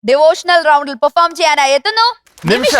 Devotional റൗണ്ടിൽ perform ചെയ്യാനായി എത്തുന്നു നിമിഷ.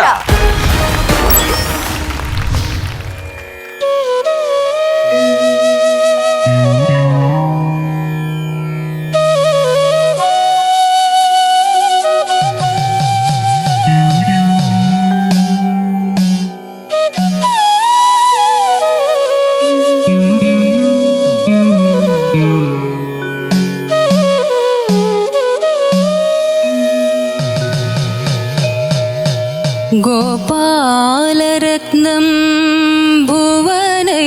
गोपालरत्नं भुवनैकरत्नं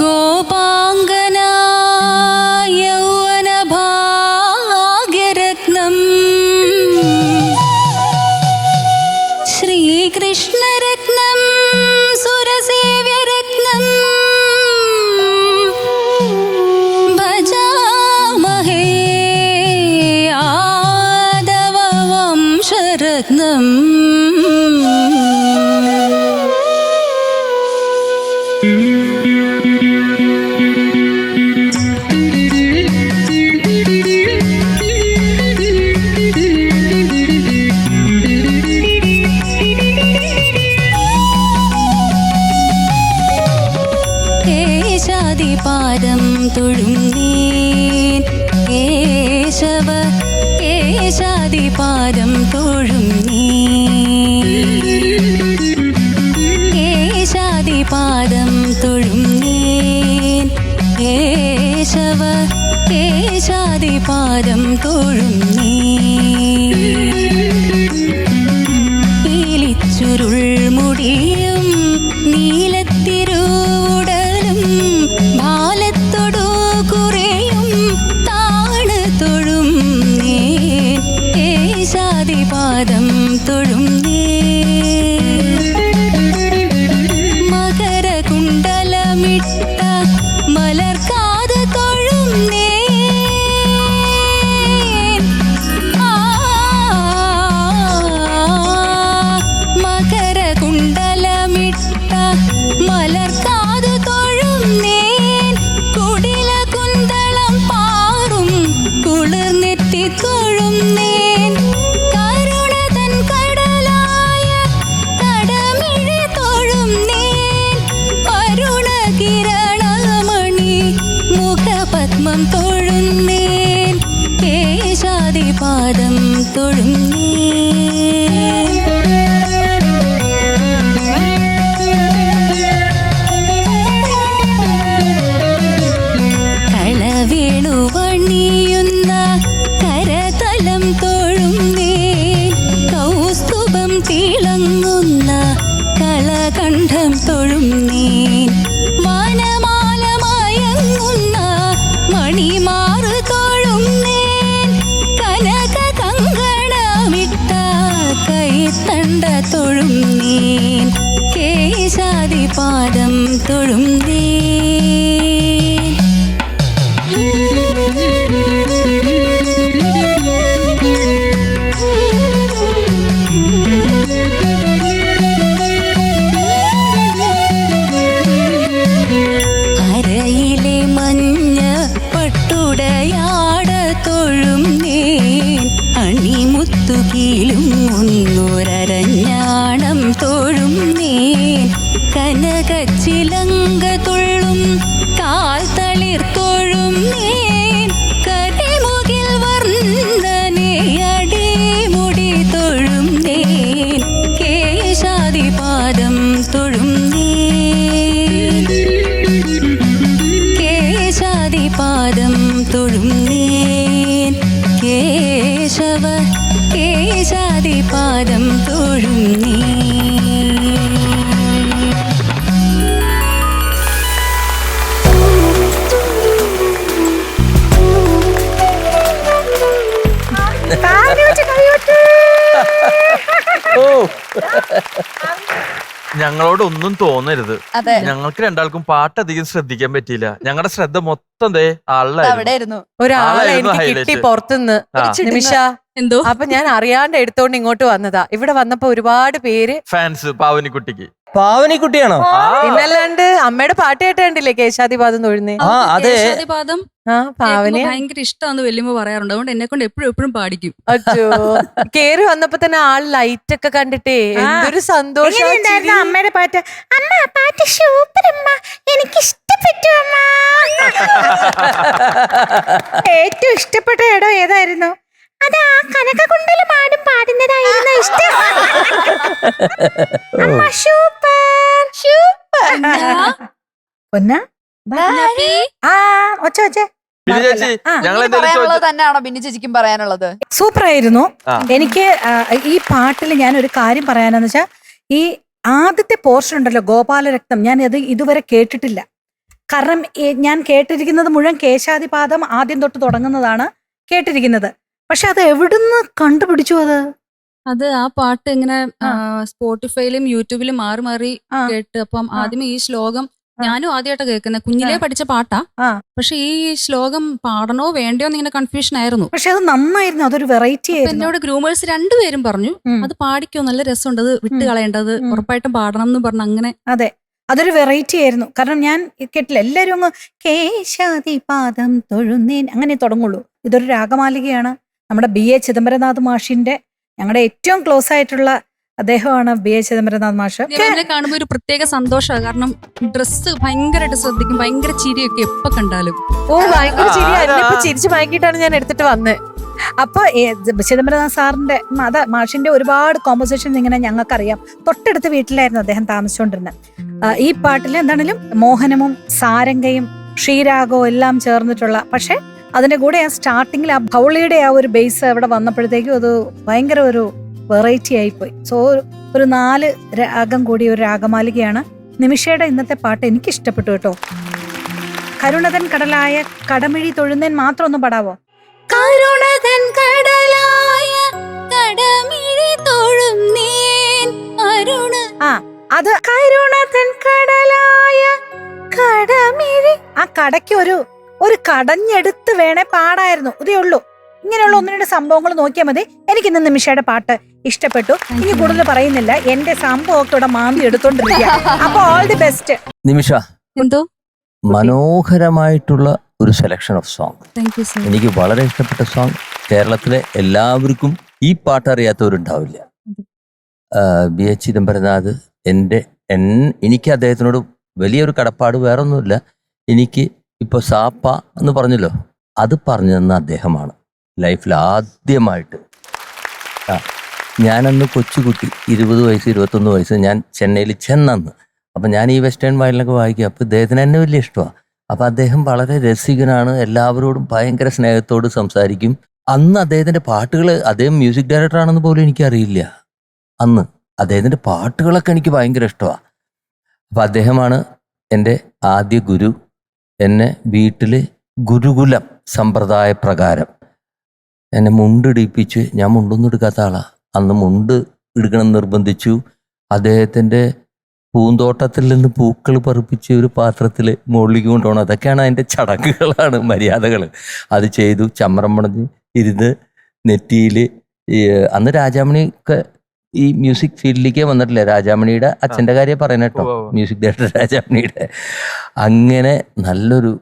गोपाङ्गना यौवनभाग्यरत्नं श्रीकृष्णरत्नं सुरसेव्यरत्नं भजामहे रत्नम्. കേശാദിപാദം തൊഴുന്നേൻ കേശവ കേശാദിപാദം കേശാദിപാദം തൊഴുന്നേൻ കേശവ കേശാദിപാദം തൊഴുന്നേൻ പീലിച്ചുരുൾ മുടിയും നീലത്തിരൂടലും ബാലത്തൊടു കുറയും താണ് തൊഴും കേശാദിപാദം തൊഴുന്നേ മകരകുണ്ടലമിട്ട മലർക്കാത് തൊഴുന്നേ മകരകുണ്ടലമിട്ട മലർക്കാത് തൊഴുന്നേൻ കുടില കുന്തളം പാറും കുളിർന്നെത്തി തൊഴുന്നേൻ കരുണ തൻ കടലായ കടമിഴി തൊഴുന്നേൻ കരുണ കിരണമണി മുഖപത്മം തൊഴുന്നേൻ കേശാദിപാദം തൊഴുന്നേൻ കളവേണുവണിയുന്ന കരതലം തൊഴുന്നേൻ കൗസ്തുഭം തിളങ്ങുന്ന കളകണ്ഠം തൊഴുന്നേൻ വനമാല മയങ്ങുന്ന മണിമാറ് തൊഴുന്നേൻ കനക കങ്കണമിട്ട കൈത്തണ്ട തൊഴുന്നേൻ കേശാദിപാദം തൊഴുന്നേൻ. അരയിലെ മഞ്ഞ പട്ടുടയാട തൊഴുന്നേൻ അണിമുത്തു കീലുങ്ങുന്നൊരഞ്ഞാണം തൊഴുന്നേൻ കനകച്ചിലങ്ക തൊഴും കാൽ തളിർ തൊഴുന്നേൻ കരിമുകിൽ വർണ്ണനെ അടിമുടി തൊഴുന്നേൻ കേശാദിപാദം തൊഴുന്നേൻ കേശാദിപാദം തൊഴുന്നേൻ കേശവ കേശാദിപാദം തൊഴുന്നേൻ. ഞങ്ങളോട് ഒന്നും തോന്നരുത്. അതെ, ഞങ്ങൾക്ക് രണ്ടാൾക്കും പാട്ട് അധികം ശ്രദ്ധിക്കാൻ പറ്റിയില്ല. ഞങ്ങളുടെ ശ്രദ്ധ മൊത്തം അവിടെയായിരുന്നു. ഒരാളെ എനിക്ക് കിട്ടി പുറത്തുനിന്ന്. നിമിഷ എന്തോ അപ്പൊ ഞാൻ അറിയാണ്ട് എടുത്തോണ്ട് ഇങ്ങോട്ട് വന്നതാ. ഇവിടെ വന്നപ്പോ ഒരുപാട് പേര് ഫാൻസ് പാവനിക്കുട്ടിക്ക്. പാവനിക്കുട്ടിയാണോ? പിന്നല്ലാണ്ട് അമ്മയുടെ പാട്ട് കേട്ടില്ലേ കേശാദിപാദം തൊഴുന്നേ. ആ അതെ, ആ പാവനെ ഭയങ്കര ഇഷ്ടമാണെന്ന് വല്യമ്മ പറയാറുണ്ട്. അതുകൊണ്ട് എന്നെ കൊണ്ട് എപ്പോഴും പാടിക്കും. അച്ഛോ കേറി വന്നപ്പോ തന്നെ ആൾ ലൈറ്റ് ഒക്കെ കണ്ടിട്ടേ എന്തൊരു സന്തോഷം. അമ്മയുടെ പാട്ട്? അമ്മ പാട്ട് സൂപ്പർ അമ്മ, എനിക്ക് ഇഷ്ടപ്പെട്ടു അമ്മ. ഏറ്റവും ഇഷ്ടപ്പെട്ട ഇടം ഏതായിരുന്നു? അത് ആ കനകകുണ്ടല മാടും പാടുന്നതായിരുന്നു ഇഷ്ടം. അമ്മ സൂപ്പർ സൂപ്പർ. പൊന്ന ആ ഒച്ച ഒച്ചേ. ബിനി ചേച്ചി ഞങ്ങൾ ഇനി പറയാനുള്ളത് തന്നെയാണോ ബിന്നി ചേച്ചിക്കും പറയാനുള്ളത്? സൂപ്പർ ആയിരുന്നു. എനിക്ക് ഈ പാട്ടിൽ ഞാൻ ഒരു കാര്യം പറയാനെന്ന് വെച്ചാൽ, ഈ ആദ്യത്തെ പോർഷൻ ഉണ്ടല്ലോ ഗോപാലരക്തം, ഞാൻ അത് ഇതുവരെ കേട്ടിട്ടില്ല. കാരണം ഞാൻ കേട്ടിരിക്കുന്നത് മുഴുവൻ കേശാദിപാദം ആദ്യം തൊട്ട് തുടങ്ങുന്നതാണ് കേട്ടിരിക്കുന്നത്. പക്ഷെ അത് എവിടുന്ന് കണ്ടുപിടിച്ചു? അത് ആ പാട്ട് ഇങ്ങനെ സ്പോട്ടിഫൈയിലും യൂട്യൂബിലും മാറി മാറി കേട്ട്. അപ്പം ആദ്യമേ ഈ ശ്ലോകം ഞാനും ആദ്യമായിട്ട് കേൾക്കുന്നത്. കുഞ്ഞിലേ പഠിച്ച പാട്ടാ, പക്ഷെ ഈ ശ്ലോകം പാടണോ വേണ്ടയോ എന്നിങ്ങനെ കൺഫ്യൂഷൻ ആയിരുന്നു. പക്ഷെ അത് നന്നായിരുന്നു, അതൊരു വെറൈറ്റി ആയിരുന്നു. എന്നോട് ഗ്രൂമേഴ്സ് രണ്ടുപേരും പറഞ്ഞു അത് പാടിക്കോ, നല്ല രസമുണ്ട്, അത് വിട്ട് കളയേണ്ടത്, ഉറപ്പായിട്ടും പാടണം എന്ന് പറഞ്ഞു. അങ്ങനെ അതെ, അതൊരു വെറൈറ്റി ആയിരുന്നു. കാരണം ഞാൻ കേട്ടില്ല, എല്ലാവരും അങ്ങ് കേശാദിപാദം തൊഴുന്നേൻ അങ്ങനെ തുടങ്ങുള്ളൂ. ഇതൊരു രാഗമാലികയാണ്. നമ്മുടെ BA ചിദംബരനാഥ് മാഷിന്റെ, ഞങ്ങളുടെ ഏറ്റവും ക്ലോസ് ആയിട്ടുള്ള അദ്ദേഹമാണ് BA ചിദംബരനാഥ് മാഷ്. എന്നെ കാണുമ്പോൾ ഒരു പ്രത്യേക സന്തോഷമാണ്. കാരണം ഡ്രസ്സ് ഭയങ്കരമായിട്ട് ശ്രദ്ധിക്കും, ഭയങ്കര ചിരിയൊക്കെ എപ്പോ കണ്ടാലും. ഓ ഭയങ്കര ചിരിയായിരുന്നു. ചിരിച്ചു ഭയങ്കിട്ടാണ് ഞാൻ എടുത്തിട്ട് വന്നത്. അപ്പൊ ചിദംബരനാഥ് സാറിന്റെ മാഷിന്റെ ഒരുപാട് കോമ്പോസിഷൻ ഇങ്ങനെ ഞങ്ങൾക്കറിയാം. തൊട്ടടുത്ത വീട്ടിലായിരുന്നു അദ്ദേഹം താമസിച്ചുകൊണ്ടിരുന്നത്. ഈ പാട്ടിൽ എന്താണെങ്കിലും മോഹനമും സാരംഗയും ശ്രീരാഗവും എല്ലാം ചേർന്നിട്ടുള്ള, പക്ഷെ അതിന്റെ കൂടെ ആ സ്റ്റാർട്ടിങ്ങിൽ ആ ഭൗളിയുടെ ആ ഒരു ബേസ് അവിടെ വന്നപ്പോഴത്തേക്കും അത് ഭയങ്കര ഒരു വെറൈറ്റി ആയിപ്പോയി. സോ ഒരു 4 രാഗം കൂടി ഒരു രാഗമാലികയാണ്. നിമിഷയുടെ ഇന്നത്തെ പാട്ട് എനിക്ക് ഇഷ്ടപ്പെട്ടു കേട്ടോ. കരുണതൻ കടലായ കടമിഴി തൊഴുന്നേൻ മാത്രം ഒന്ന് പാടാവോ? കരുണതൻ കടലായ കടമിഴി തൊഴുന്നേൻ അരുണ. അത് കരുണതൻ കടലായ കടമിഴി. ആ കടയ്ക്ക് ഒരു കടഞ്ഞെടുത്ത് വേണേ പാടായിരുന്നു. ഇതേ ഉള്ളൂ. ഇങ്ങനെയുള്ള 1-2 സംഭവങ്ങൾ നോക്കിയാൽ മതി. എനിക്ക് ഇന്ന് നിമിഷയുടെ പാട്ട് ഇഷ്ടപ്പെട്ടു. ഇനി കൂടുതൽ പറയുന്നില്ല, എന്റെ സംഭവമൊക്കെ ഇവിടെ മാന്തി എടുത്തോണ്ടിരിക്കുക. അപ്പൊ ഓൾ ദി ബെസ്റ്റ്. നിമിഷ, എന്തോ മനോഹരമായിട്ടുള്ള ഒരു selection of song. Thank you sir. എനിക്ക് വളരെ ഇഷ്ടപ്പെട്ട സോങ്. കേരളത്തിലെ എല്ലാവർക്കും ഈ പാട്ട് അറിയാത്തവരുണ്ടാവില്ല. BA ചിദംബരനാഥ് എനിക്ക് അദ്ദേഹത്തിനോട് വലിയൊരു കടപ്പാട് വേറൊന്നുമില്ല. എനിക്ക് ഇപ്പോൾ സാപ്പ എന്ന് പറഞ്ഞല്ലോ, അത് പറഞ്ഞു തന്ന അദ്ദേഹമാണ് ലൈഫിൽ ആദ്യമായിട്ട്. ഞാനന്ന് കൊച്ചുകുട്ടി, 20 വയസ്സ് 21 വയസ്സ്, ഞാൻ ചെന്നൈയിൽ ചെന്നന്ന്. അപ്പം ഞാൻ ഈ വെസ്റ്റേൺ വയലിനൊക്കെ വായിക്കും. അപ്പോൾ ഇദ്ദേഹത്തിന് എന്നെ വലിയ ഇഷ്ടമാണ്. അപ്പം അദ്ദേഹം വളരെ രസികനാണ്, എല്ലാവരോടും ഭയങ്കര സ്നേഹത്തോട് സംസാരിക്കും. അന്ന് അദ്ദേഹത്തിൻ്റെ പാട്ടുകൾ, അദ്ദേഹം മ്യൂസിക് ഡയറക്ടറാണെന്ന് പോലും എനിക്കറിയില്ല. അന്ന് അദ്ദേഹത്തിൻ്റെ പാട്ടുകളൊക്കെ എനിക്ക് ഭയങ്കര ഇഷ്ടമാണ്. അപ്പം അദ്ദേഹമാണ് എൻ്റെ ആദ്യ ഗുരു. എന്നെ വീട്ടിൽ ഗുരുകുലം സമ്പ്രദായ പ്രകാരം എന്നെ മുണ്ടിടിപ്പിച്ച്, ഞാൻ മുണ്ടൊന്നും എടുക്കാത്ത ആളാണ്. അന്ന് മുണ്ട് എടുക്കണം നിർബന്ധിച്ചു. അദ്ദേഹത്തിൻ്റെ പൂന്തോട്ടത്തിൽ നിന്ന് പൂക്കൾ പറിപ്പിച്ച് ഒരു പാത്രത്തിൽ മുകളിലേക്ക് കൊണ്ടുപോകണം. അതൊക്കെയാണ് അതിൻ്റെ ചടങ്ങുകളാണ്, മര്യാദകൾ. അത് ചെയ്തു. ചമ്രം പണഞ്ഞ് ഇരുന്ന് നെറ്റിയിൽ അന്ന് രാജാമണിയൊക്കെ ഈ മ്യൂസിക് ഫീൽഡിലേക്ക് വന്നിട്ടില്ല. രാജാമണിയുടെ അച്ഛൻ്റെ കാര്യം പറയുന്നത് കേട്ടോ, മ്യൂസിക് ഡയറക്ടർ രാജാമണിയുടെ. അങ്ങനെ നല്ലൊരു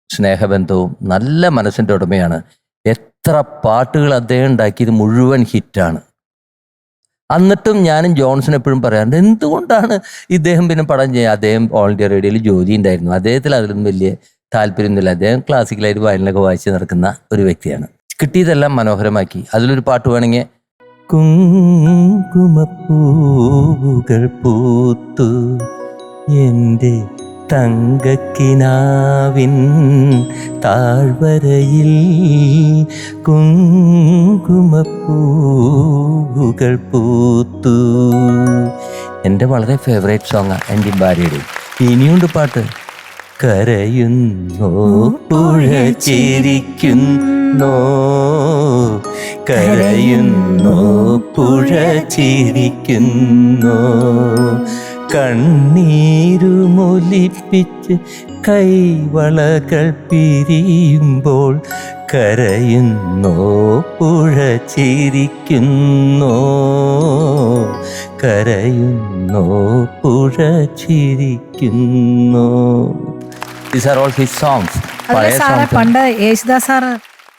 സ്നേഹബന്ധവും നല്ല മനസ്സിൻ്റെ ഉടമയാണ്. എത്ര പാട്ടുകൾ അദ്ദേഹം ഉണ്ടാക്കിയത് മുഴുവൻ ഹിറ്റാണ്. എന്നിട്ടും ഞാനും ജോൺസൺ എപ്പോഴും പറയാറുണ്ട്, എന്തുകൊണ്ടാണ് ഇദ്ദേഹം പിന്നെ പടം ചെയ്യുക? അദ്ദേഹം ഓൾ ഇന്ത്യ റേഡിയോയിൽ ജോലി ഉണ്ടായിരുന്നു. അദ്ദേഹത്തിൽ അതിലൊന്നും വലിയ താല്പര്യമൊന്നുമില്ല. അദ്ദേഹം ക്ലാസിക്കലായിട്ട് വയലിനൊക്കെ വായിച്ച് നടക്കുന്ന ഒരു വ്യക്തിയാണ്. കിട്ടിയതെല്ലാം മനോഹരമാക്കി. അതിലൊരു പാട്ട് വേണമെങ്കിൽ, കുങ്കുമപ്പൂവുകൾ പൂത്തു എൻ്റെ തങ്കക്കിനാവിൻ താഴ്വരയിൽ, കുങ്കുമപ്പൂവുകൾ പൂത്തു. എൻ്റെ വളരെ ഫേവറേറ്റ് സോങ്ങാണ് എൻ്റെ ഭാര്യയുടെ. ഇനിയുണ്ട് പാട്ട്. കരയുന്നോ പുഴ ചിരിക്കുന്നോ, കരയുന്നോ പുഴ ചിരിക്കുന്നോ, കണ്ണീരുമൊലിപ്പിച്ച് കൈവളകൾ പിരിയുമ്പോൾ, കരയുന്നോ പുഴ ചിരിക്കുന്നോ, കരയുന്നോ പുഴ ചിരിക്കുന്നോ. These are all his songs. അതിലെ പഴയ സാറെ songs. പണ്ട് യേശുദാസ് സാറ്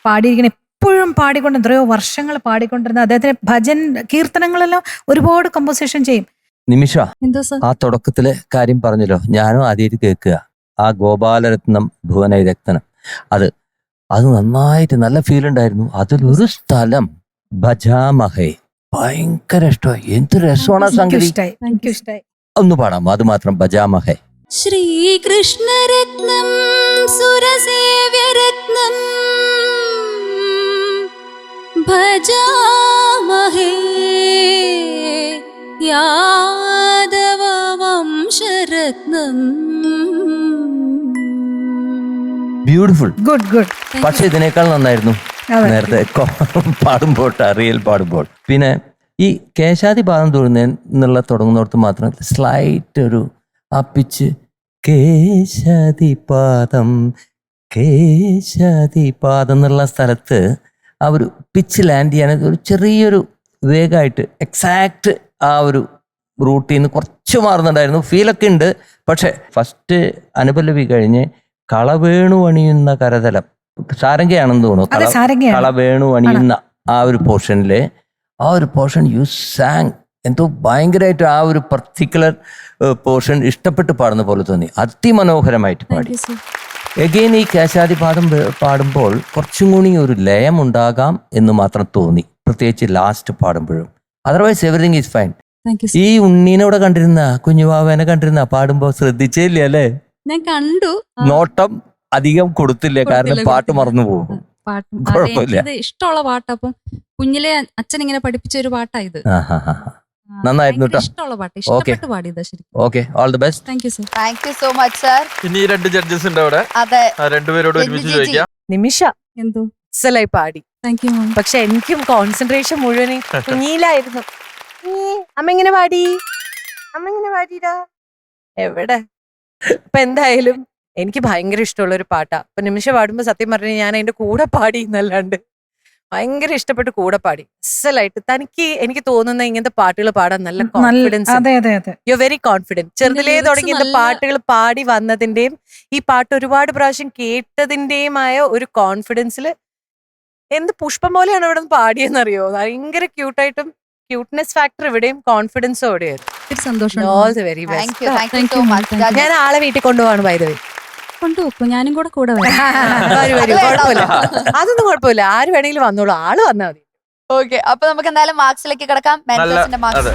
പാടിയിരിക്കുന്ന എപ്പോഴും പാടിക്കൊണ്ട് എത്രയോ വർഷങ്ങൾ പാടിക്കൊണ്ടിരുന്ന അദ്ദേഹത്തിന് ഭജൻ കീർത്തനങ്ങളെല്ലാം ഒരുപാട് കമ്പോസിഷൻ ചെയ്യും. നിമിഷ എന്തോ സർ? ആ തുടക്കത്തിലെ കാര്യം പറഞ്ഞല്ലോ, ഞാനും ആദ്യമായിട്ട് കേൾക്കുക ആ ഗോപാലരത്നം ഭുവനൈരക്തനം. അത് നന്നായിട്ട് നല്ല ഫീൽ ഉണ്ടായിരുന്നു. അതിലൊരു സ്ഥലം ഭജാമഹേ ഭയങ്കര ഇഷ്ടമായി. എന്ത് രസമാണ് ആ സംഗതി. എനിക്കിഷ്ടായി. ഒന്ന് പാടാമോ അത് മാത്രം, ഭജാമഹേ? ശ്രീകൃഷ്ണരത്നം സുരസേവ്യരത്നം ഭജാമഹേ യാദവ വംശരത്നം. ബ്യൂട്ടിഫുൾ. ഗുഡ്. പക്ഷെ ഇതിനേക്കാൾ നന്നായിരുന്നു അതെ. നേരത്തെ പാടുമ്പോൾ, റിയൽ പാടുമ്പോൾ. പിന്നെ ഈ കേശാദിപാദം എന്നുള്ള തുടങ്ങുന്നിടത്ത് മാത്രം സ്ലൈറ്റ് ഒരു ആ പിച്ച്, കേശാദിപാദം എന്നുള്ള സ്ഥലത്ത് ആ ഒരു പിച്ച് ലാൻഡ് ചെയ്യാൻ ഒരു ചെറിയൊരു വേഗമായിട്ട് എക്സാക്ട് ആ ഒരു റൂട്ടിൽ നിന്ന് കുറച്ച് മാറുന്നുണ്ടായിരുന്നു. ഫീലൊക്കെ ഉണ്ട്. പക്ഷെ ഫസ്റ്റ് അനുപല്ലവി കഴിഞ്ഞ് കളവേണു അണിയുന്ന കരതലം, സാരംഗയാണെന്ന് അതെ, തോന്നുന്നു. സാരംഗയാണ്. കളവേണു അണിയുന്ന ആ ഒരു പോർഷനിലെ ആ ഒരു പോർഷൻ യു സാങ് എന്തോ ഭയങ്കരമായിട്ട് ആ ഒരു പർട്ടിക്കുലർ പോർഷൻ ഇഷ്ടപ്പെട്ട് പാടുന്ന പോലെ തോന്നി. അതിമനോഹരമായിട്ട് പാടി. എഗെയിൻ ഈ കേശാദിപാദം പാടുമ്പോൾ കുറച്ചും കൂടി ഒരു ലയം ഉണ്ടാകാം എന്ന് മാത്രം തോന്നി, പ്രത്യേകിച്ച് ലാസ്റ്റ് പാടുമ്പോഴും. Otherwise everything is fine. ഈ ഉണ്ണീനോടെ കണ്ടിരുന്ന, കുഞ്ഞുവാവേനെ കണ്ടിരുന്ന പാടുമ്പോൾ ശ്രദ്ധിച്ചേയില്ല അല്ലേ? ഞാൻ കണ്ടു. നോട്ടം അധികം കൊടുത്തില്ല, കാരണം പാട്ട് മറന്നു പോകും. പാട്ടും കുഴപ്പമില്ല. എനിക്കിത് ഇഷ്ടമുള്ള പാട്ട്. അപ്പം കുഞ്ഞിലെ അച്ഛൻ ഇങ്ങനെ പഠിപ്പിച്ച ഒരു പാട്ടാ ഇത്. നന്നായിരുന്നു കേട്ടോ. ഇഷ്ടമുള്ള പാട്ട്, ഇഷ്ടപ്പെട്ട് പാടിയതാ ശരിക്കും. Okay, all the best. Thank you sir. Thank you so much sir. ഇനി ഈ 2 ജഡ്ജസ് ഉണ്ട് അവിടെ. അതെ, ആ രണ്ടുപേരോട് ഒരുമിച്ച് രഞ്ജി ചോദിക്കാം. നിമിഷ എന്തോ അസലായി പാടി. Thank you ma'am. പക്ഷെ എനിക്കും കോൺസെൻട്രേഷൻ മുഴുവനും കുഞ്ഞിലായിരുന്നു. അമ്മ ഇങ്ങനെ പാടി, അമ്മ ഇങ്ങനെ പാടിടാ എവിടെ. അപ്പൊ എന്തായാലും എനിക്ക് ഭയങ്കര ഇഷ്ടമുള്ള ഒരു പാട്ടാ. അപ്പൊ നിമിഷ പാടുമ്പോ സത്യം പറഞ്ഞു ഞാൻ അതിന്റെ കൂടെ പാടി എന്നല്ലാണ്ട് ഭയങ്കര ഇഷ്ടപ്പെട്ട് കൂടെ പാടി. അസലായിട്ട്. തനിക്ക് എനിക്ക് തോന്നുന്ന ഇങ്ങനത്തെ പാട്ടുകൾ പാടാൻ നല്ല കോൺഫിഡൻസ്. അതെ. You very confident. ചെറുതിലേ lyrics തുടങ്ങി നല്ല- പാട്ടുകൾ പാടി വന്നതിന്റെയും ഈ പാട്ട് ഒരുപാട് പ്രാവശ്യം കേട്ടതിന്റെയുമായ ഒരു കോൺഫിഡൻസിൽ എന്ത് പുഷ്പം പോലെയാണ് ഇവിടെ നിന്ന് പാടിയെന്നറിയോ. ഭയങ്കര ക്യൂട്ടായിട്ടും ക്യൂട്ട്നെസ് ഫാക്ടർ ഇവിടെയും കോൺഫിഡൻസും അവിടെയായിരുന്നു. ഒത്തിരി സന്തോഷം. All the very thank best. You thank you Thank so you, much. thank you. ഞാൻ ആളെ വീട്ടിൽ കൊണ്ടുപോവാണ് ബൈ ദ വേ. കൊണ്ടുപോക്കും, ഞാനും കൂടെ കൂടെ വരാം. വരൂ കുഴപ്പമില്ല, അതൊന്നും കുഴപ്പമില്ല. ആര് വേണമെങ്കിലും വന്നോളൂ, ആള് വന്നാൽ മതി. ഓക്കെ, അപ്പൊ നമുക്ക് എന്തായാലും മാർക്സിലേക്ക് കിടക്കാം. മെന്റോസിന്റെ മാർക്സ്. അതെ.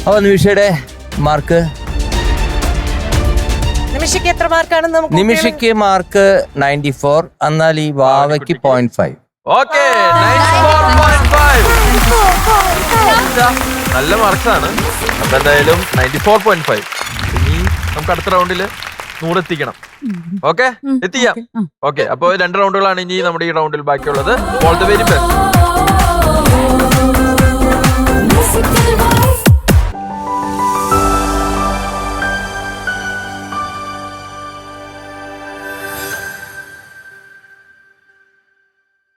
അപ്പൊ നിമിഷയുടെ മാർക്ക്, നിമിഷയ്ക്ക് എത്ര മാർക്കാണെന്ന് നമുക്ക് നിമിഷയ്ക്ക് മാർക്ക് 94. എന്നാൽ ഈ വാവയ്ക്ക് 0.5. ഓക്കെ, 94.5. നല്ല മാർക്സ് ആണ്. അപ്പൊ എന്തായാലും 94.5. ഇനി നമുക്ക് അടുത്ത റൗണ്ടിൽ 100 എത്തിക്കണം. ഓക്കെ, എത്തിക്കാം. ഓക്കെ, അപ്പൊ 2 റൗണ്ടുകളാണ് ഇനി നമ്മുടെ ഈ റൗണ്ടിൽ ബാക്കിയുള്ളത്. All the very best.